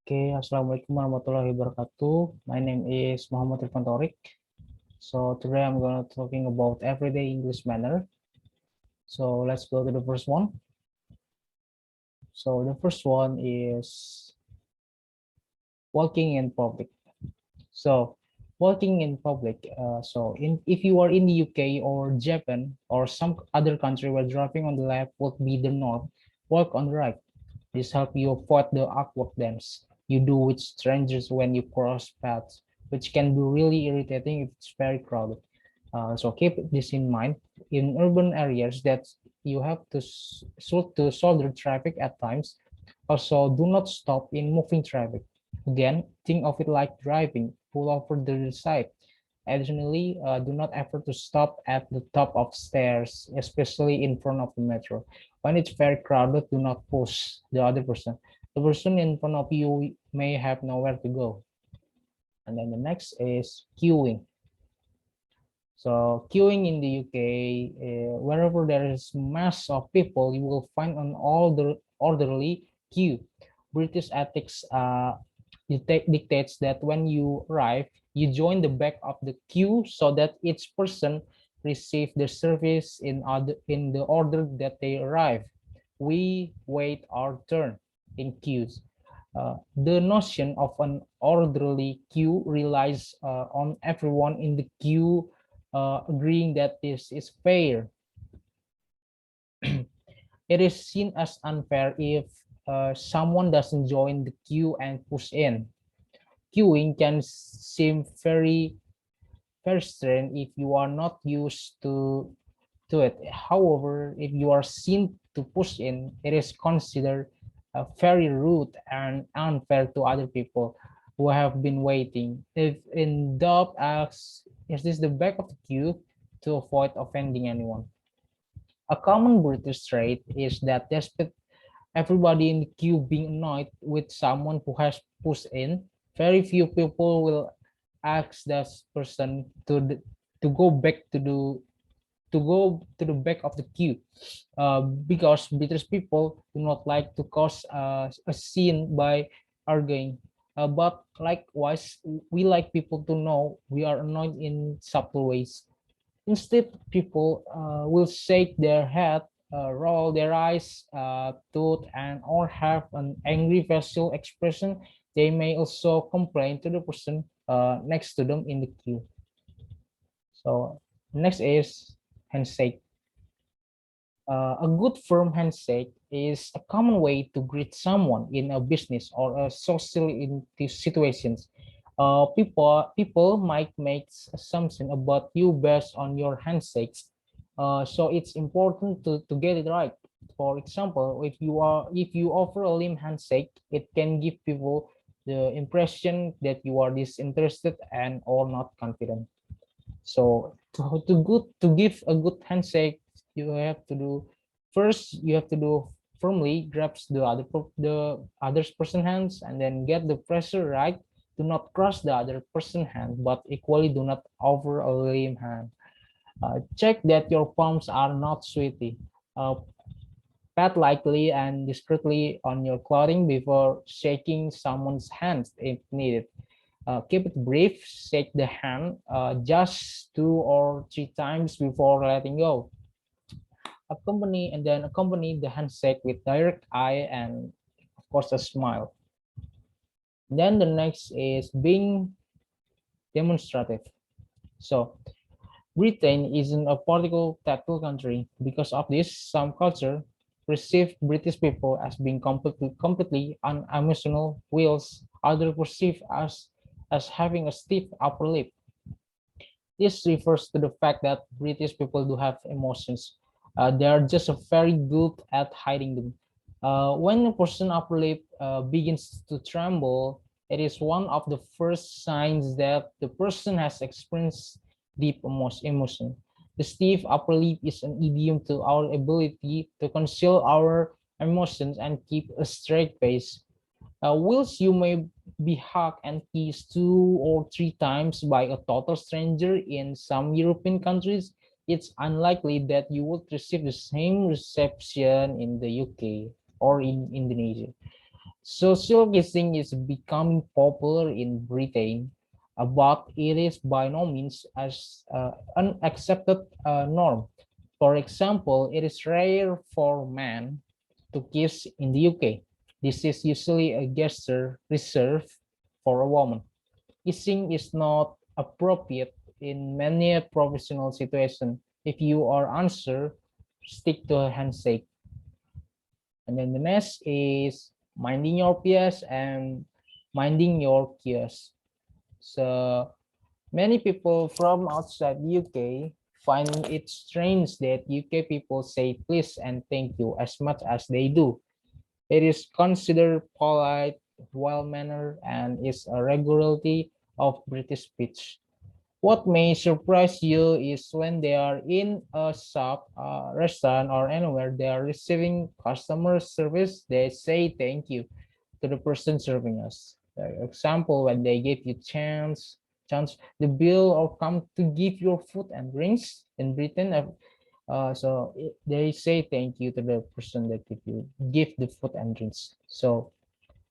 Okay, Assalamualaikum warahmatullahi wabarakatuh. My name is Muhammad Irfan Thareq. So today I'm going to talking about everyday English manner. So let's go to the first one. So the first one is walking in public. So walking in public. If you are in the UK or Japan or some other country where driving on the left would be the norm, walk on the right. This helps you avoid the awkward dance you do with strangers when you cross paths, which can be really irritating if it's very crowded. So keep this in mind. In urban areas that you have to shoulder traffic at times. Also, do not stop in moving traffic. Again, think of it like driving. Pull over to the side. Additionally, do not ever to stop at the top of stairs, especially in front of the metro. When it's very crowded, do not push the other person. The person in front of you may have nowhere to go. And then the next is queuing. So queuing in the UK, wherever there is mass of people, you will find an orderly queue. British ethics dictates that when you arrive, you join the back of the queue so that each person receive the service in the order that they arrive. We wait our turn in queues. The notion of an orderly queue relies on everyone in the queue agreeing that this is fair. It is seen as unfair if someone doesn't join the queue and push in. Queuing can seem very strange if you are not used to it. However, if you are seen to push in, it is considered very rude and unfair to other people who have been waiting. If in doubt, ask, is this the back of the queue, to avoid offending anyone. A common British trait is that despite everybody in the queue being annoyed with someone who has pushed in, very few people will ask that person to go back to the back of the queue, because British people do not like to cause a scene by arguing. But likewise, we like people to know we are annoyed in subtle ways. Instead, people will shake their head, roll their eyes, toot, and or have an angry facial expression. They may also complain to the person next to them in the queue. So next is handshake. A good firm handshake is a common way to greet someone in a business or a social situations. People might make assumption about you based on your handshakes. So it's important to get it right. For example, if you offer a limp handshake, it can give people the impression that you are disinterested and or not confident. So to give a good handshake, you have to do first. You have to do firmly grabs the other's person hands and then get the pressure right. Do not cross the other person hand, but equally do not over a lame hand. Check that your palms are not sweaty. Pat lightly and discreetly on your clothing before shaking someone's hands if needed. Keep it brief, shake the hand just 2 or 3 times before letting go. Accompany the handshake with direct eye and of course a smile. Then the next is being demonstrative. So Britain isn't a particular tactile country. Because of this, some culture perceive British people as being completely unemotional, whilst others perceive us as having a stiff upper lip. This refers to the fact that British people do have emotions. They are just very good at hiding them. When a person's upper lip begins to tremble, it is one of the first signs that the person has experienced deep emotion. The stiff upper lip is an idiom to our ability to conceal our emotions and keep a straight face. Whilst you may be hugged and kissed 2 or 3 times by a total stranger in some European countries, it's unlikely that you would receive the same reception in the UK or in Indonesia. Social kissing is becoming popular in Britain, but it is by no means as unaccepted norm. For example, it is rare for men to kiss in the UK. This is usually a gesture reserved for a woman. Kissing is not appropriate in many professional situations. If you are unsure, stick to a handshake. And then the next is minding your peers and minding your cues. So many people from outside UK find it strange that UK people say please and thank you as much as they do. It is considered polite, well-mannered, and is a regularity of British speech. What may surprise you is when they are in a shop, restaurant, or anywhere they are receiving customer service, they say thank you to the person serving us. For example, when they give you chance the bill or come to give your food and drinks in Britain, they say thank you to the person that give the food and drinks. So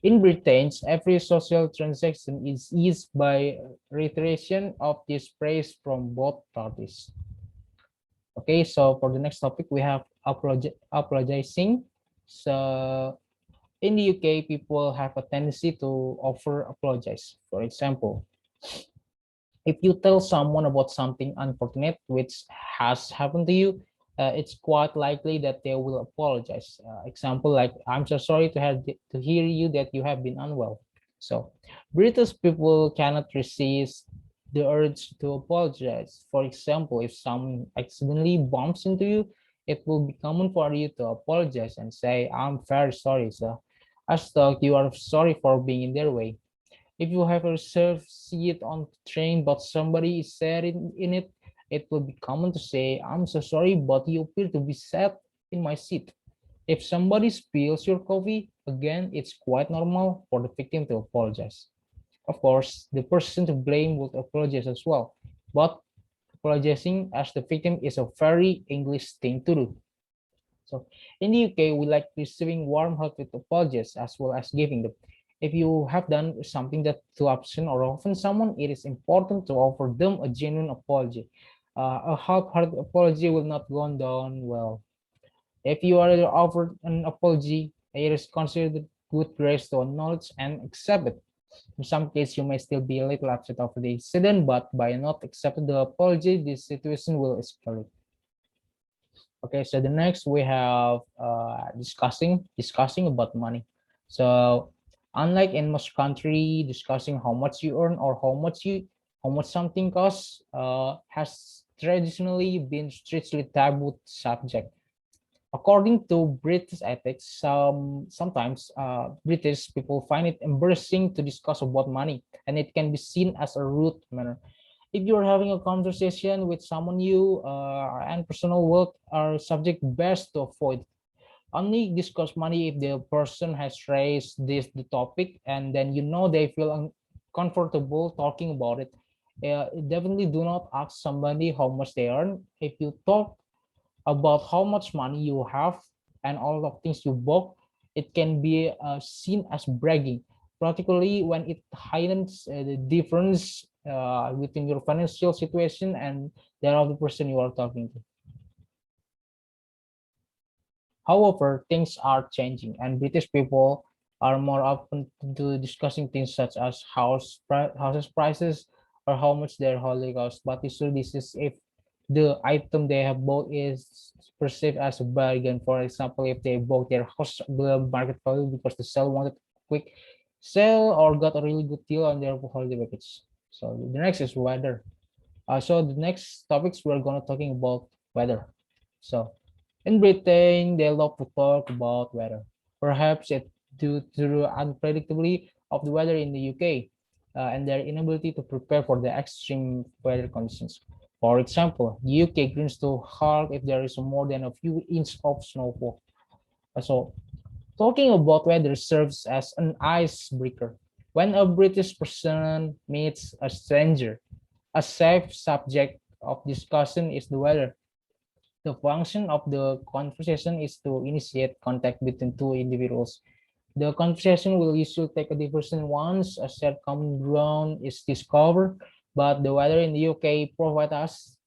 in Britain, every social transaction is eased by reiteration of this praise from both parties. Okay, so for the next topic, we have apologizing. So in the UK, people have a tendency to offer apologize. For example, if you tell someone about something unfortunate which has happened to you, it's quite likely that they will apologize. Example like, I'm so sorry to hear you that you have been unwell. So British people cannot resist the urge to apologize. For example, if someone accidentally bumps into you, it will be common for you to apologize and say, I'm very sorry, sir. As though you are sorry for being in their way. If you have a reserved seat on the train, but somebody is sat in it, it will be common to say, I'm so sorry, but you appear to be sat in my seat. If somebody spills your coffee, again, it's quite normal for the victim to apologize. Of course, the person to blame would apologize as well, but apologizing as the victim is a very English thing to do. So in the UK, we like receiving warm hugs with apologies as well as giving them. If you have done something that to upset or offend someone, it is important to offer them a genuine apology. A half-hearted apology will not go down well. If you are offered an apology, it is considered good grace to acknowledge and accept it. In some cases, you may still be a little upset over the incident, but by not accepting the apology, this situation will escalate. Okay, so the next we have discussing about money. So unlike in most country, discussing how much you earn or how much something costs has traditionally been strictly taboo subject. According to British ethics, sometimes British people find it embarrassing to discuss about money, and it can be seen as a rude manner. If you're having a conversation with someone new and personal work are subject best to avoid. Only discuss money if the person has raised the topic and then you know they feel uncomfortable talking about it. Definitely do not ask somebody how much they earn. If you talk about how much money you have and all of things you bought, it can be seen as bragging, particularly when it heightens the difference within your financial situation and that of the person you are talking to. However, things are changing, and British people are more open to discussing things such as houses prices or how much their holiday cost. But usually, this is if the item they have bought is perceived as a bargain. For example, if they bought their house below market value because the seller wanted quick sell or got a really good deal on their holiday package. So the next is weather. So the next topics we're gonna talking about weather. So in Britain, they love to talk about weather. Perhaps it due to the unpredictability of the weather in the UK and their inability to prepare for the extreme weather conditions. For example, the UK grins too hard if there is more than a few inches of snowfall. So talking about weather serves as an icebreaker. When a British person meets a stranger, a safe subject of discussion is the weather. The function of the conversation is to initiate contact between two individuals. The conversation will usually take a diversion once a shared common ground is discovered, but the weather in the UK provide us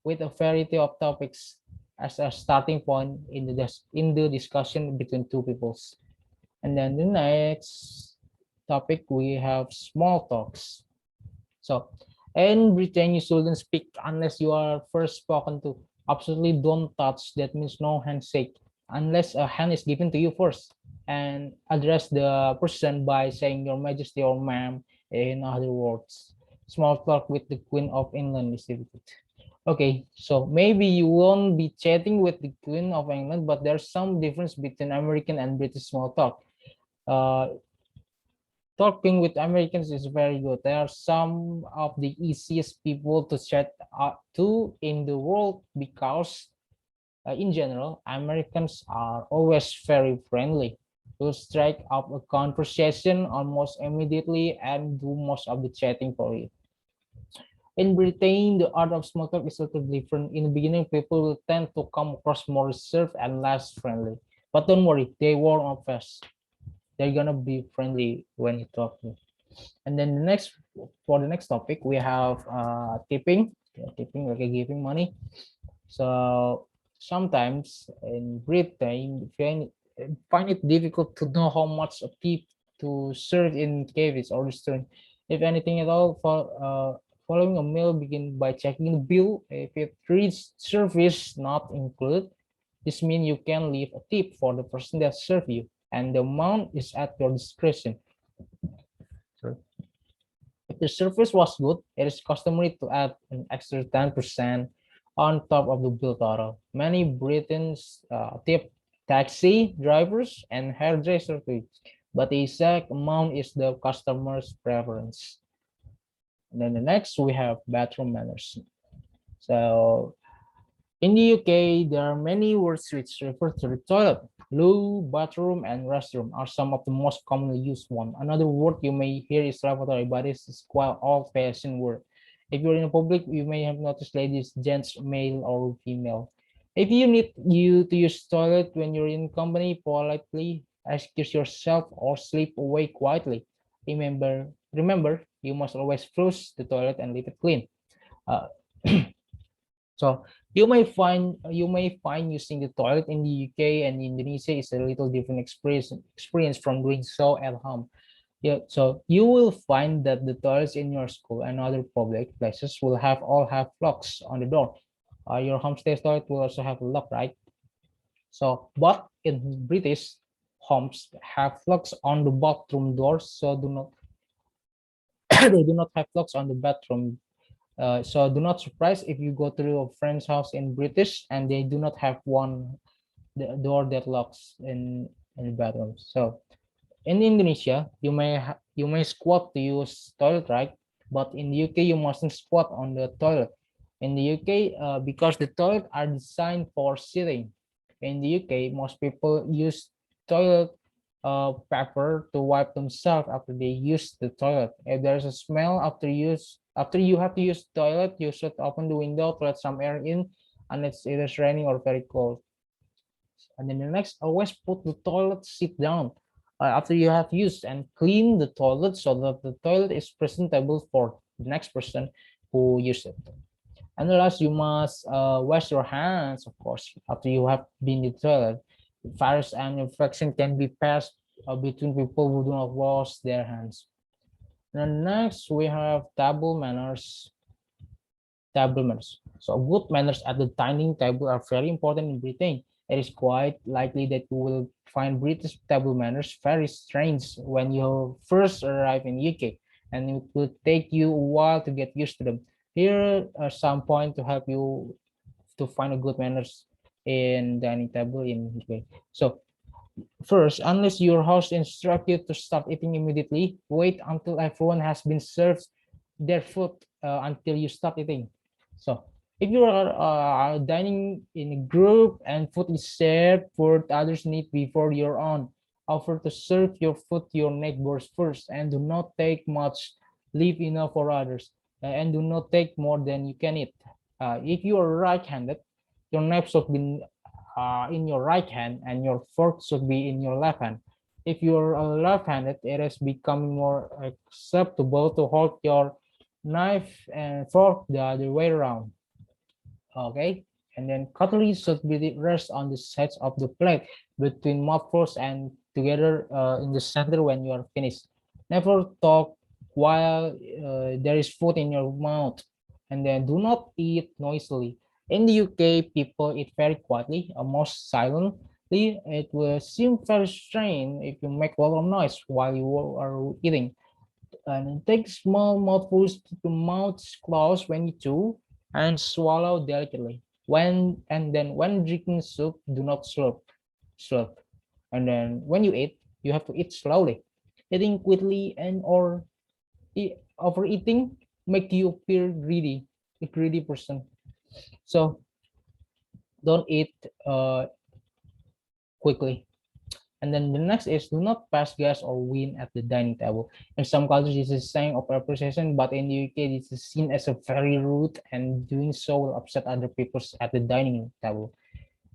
with a variety of topics as a starting point in the discussion between two peoples. And then the next topic we have small talks. So in Britain, you shouldn't speak unless you are first spoken to. Absolutely don't touch. That means no handshake unless a hand is given to you first. And address the person by saying your majesty or ma'am. In other words, small talk with the Queen of England is difficult. Okay, so maybe you won't be chatting with the Queen of England, but there's some difference between American and British small talk. Uh, Talking with Americans is very good. They are some of the easiest people to chat to in the world because, in general, Americans are always very friendly. Will strike up a conversation almost immediately and do most of the chatting for you. In Britain, the art of small talk is a little different. In the beginning, people will tend to come across more reserved and less friendly. But don't worry, they warm up fast. They're gonna be friendly when you talk to. And then for the next topic, we have tipping. Yeah, tipping, like giving money. So sometimes in Britain, find it difficult to know how much a tip to serve in cafes or restaurant. If anything at all, following a meal, begin by checking the bill. If it reads service not included, this means you can leave a tip for the person that served you, and the amount is at your discretion. Sorry. If the service was good, it is customary to add an extra 10% on top of the bill total. Many Britons tip taxi drivers and hairdressers too, but the exact amount is the customer's preference. And then the next we have bathroom manners. So in the UK, there are many words which refer to the toilet. Loo, bathroom, and restroom are some of the most commonly used ones. Another word you may hear is lavatory, but this is quite old-fashioned word. If you're in a public, you may have noticed ladies, gents, male, or female. If you need to use toilet when you're in company, politely excuse yourself or sleep away quietly. Remember, you must always flush the toilet and leave it clean. Uh, So you may find using the toilet in the UK and Indonesia is a little different experience from doing so at home. Yeah, so you will find that the toilets in your school and other public places will have locks on the door. Your homestay toilet will also have a lock, right? So, but in British homes have locks on the bathroom doors, so do not they do not have locks on the bathroom. So do not surprise if you go to a friend's house in British and they do not have the door that locks in the bathroom. So in Indonesia, you may squat to use toilet, right? But in the UK, you mustn't squat on the toilet. In the UK, because the toilet are designed for sitting. In the UK, most people use toilet paper to wipe themselves after they use the toilet. If there's a smell after you have to use the toilet, you should open the window to let some air in, and it's either raining or very cold. And then the next, always put the toilet seat down after you have used and clean the toilet so that the toilet is presentable for the next person who used it. And last, you must wash your hands, of course, after you have been in the toilet. Virus and infection can be passed between people who do not wash their hands. And next, we have table manners. Table manners. So good manners at the dining table are very important in Britain. It is quite likely that you will find British table manners very strange when you first arrive in UK, and it will take you a while to get used to them. Here are some points to help you to find a good manners in dining table in UK. So first, unless your host instructs you to start eating immediately, wait until everyone has been served their food until you stop eating. So if you are dining in a group and food is shared, food others need before your own, offer to serve your food to your neighbors first, and do not take much, leave enough for others, and do not take more than you can eat. If you are right-handed, your knife should be in your right hand and your fork should be in your left hand. If you're left-handed, it is becoming more acceptable to hold your knife and fork the other way around. Okay, and then cutlery should be rest on the sides of the plate between mouthfuls and together in the center when you are finished. Never talk while there is food in your mouth, and then do not eat noisily. In the UK, people eat very quietly, almost silently. It will seem very strange if you make a lot of noise while you are eating, and take small mouthfuls to the mouth close when you chew and swallow delicately. When drinking soup, do not slurp. And then when you eat, you have to eat slowly. Eating quickly and or overeating make you appear greedy, a greedy person. So don't eat quickly. And then the next is do not pass gas or wine at the dining table. In some cultures, this is a sign of appreciation, but in the UK, this is seen as a very rude, and doing so will upset other people at the dining table.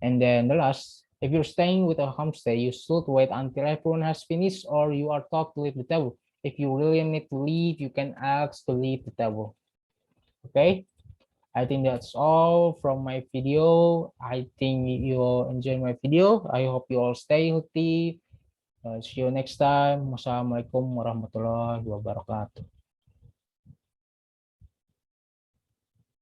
And then the last, if you're staying with a homestay, you should wait until everyone has finished or you are told to leave the table. If you really need to leave, you can ask to leave the table. Okay? I think that's all from my video. I think you all enjoy my video. I hope you all stay healthy. See you next time. Wassalamualaikum warahmatullahi wabarakatuh.